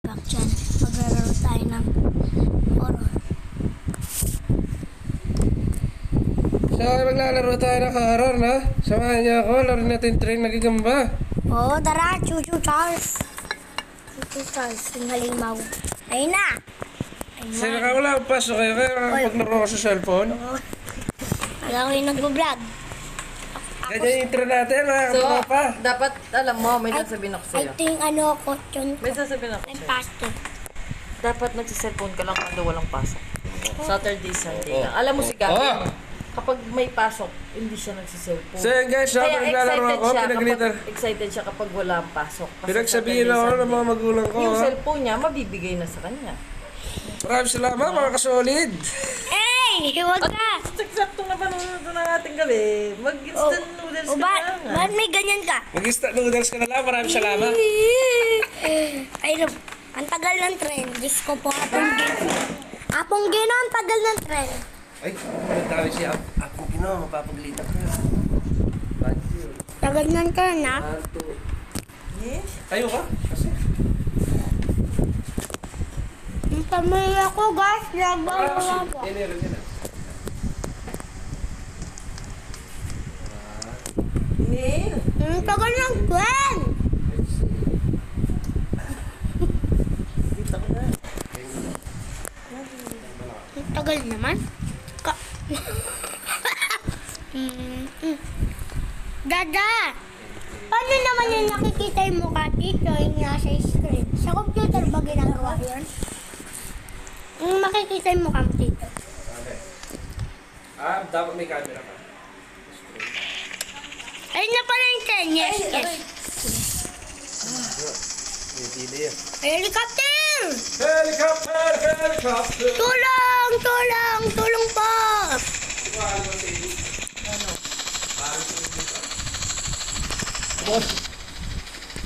back dyan. Maglalaro tayo ng horror. So, maglalaro tayo ng horror, no? Samahan niyo ako, laro natin train nagigamba. Oo, tara, Chuchu Charles. Chuchu Charles, yung halimaw. Ayun na! Sino ka wala, pasok kayo kaya paglaro ko sa cellphone. Oo. Alam ko yung nagbablog. Ganyan yung intro natin, mga So, katropa. dapat, alam mo, may sasabihin ako I sa'yo. think ko, yun. May sasabihin ako I'm sa'yo. pastor. Dapat nagsiselfone ka lang kung walang pasok. Saturday, Sunday Oh. lang. Alam mo si Oh. Gavin, kapag may pasok, hindi siya nagsiselfone. So yun guys, Kaya naglalaro ako, pinagalitan. excited siya kapag wala ang pasok. Kasi Pinagsabihin Saturday, ako ng Sunday. mga magulang ko, Yung ha? cellphone niya, mabibigay na sa kanya. Maraming salamat, mga kasolid. Hey! Huwag ka! Sakto na panonood ng ating gabi. Mag-instant noodles ka lang. Ba't may ganyan ka? Mag-instant noodles ka na lang, maraming salamat. Ay, ang tagal ng tren. Diyos ko po, Apong Gino, ang tagal ng tren. Ay, nagtawi si Apo Gino, mapapaglitan ka. Tagal ng tren, ha? Yes. Tayo ka? Kasi. Ang pamilya ko, guys. Nagbawa ko. Neil. Ang tagal ng tren. Dito ka na. Ang tagal naman. Dada! Paano naman yung nakikita yung mukha dito yung nasa screen? Sa computer ba ginagawa yun? Yung makikita yung mukha mo dito. Okay. Dapat may camera ka. Ayun na pala yung 10. Yes, yes. Helicopter! Helicopter! Helicopter! Tulong! Tulong! Tulong po!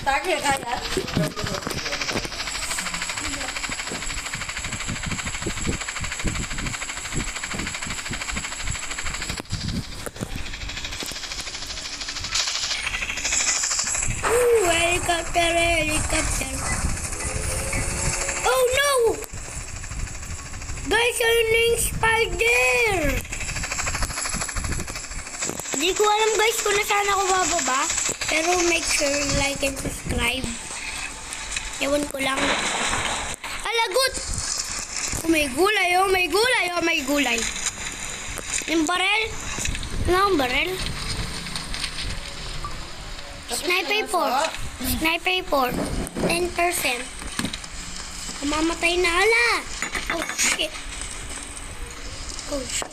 Tagay kaya? Helicopter! Helicopter! Oh no! Guys, ayun na yung spider! Hindi ko alam guys kung nasaan ako bababa. Pero make sure like and subscribe. Ewan ko lang. Alagot! Oh may gulay, oh may gulay, oh may gulay. Yung barel? Ano ang barel? Sniper 4. Sniper 4. 10%. Mamatay na ala. Oh shit. Oh shit.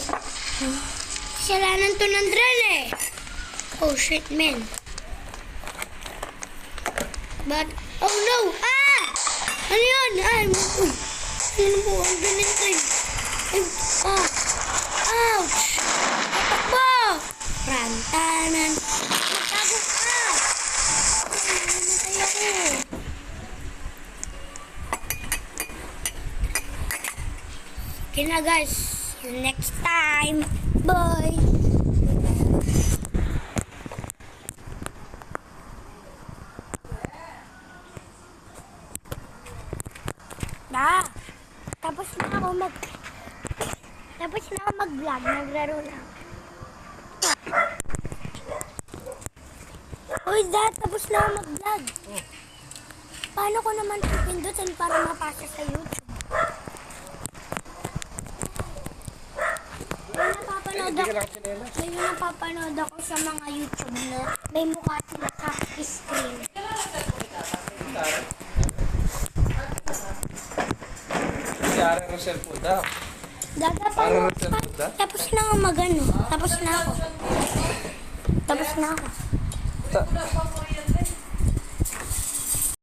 Kasalanan to ng drill eh. Oh shit man. But, oh no! Ah! Ano yun? Ay, uy. Ano po? Ang ganun tayo. Ay, ah. Ouch! Tatakbo! Rantanan. Magtago ka! Namatay ako. Okay na guys. See you next time. Bye! Tapos na ako mag-vlog, naglaro na. Uy, Dad, tapos na ako mag-vlog. Paano ko naman pipindutin para mapasa sa YouTube? May napapanood ako sa mga YouTube na may mukha sila sa screen. Yara ng cellphone daw. Daga pa Parang cellphone daw. tapos na ako magano. Tapos na ako. Tapos na ako.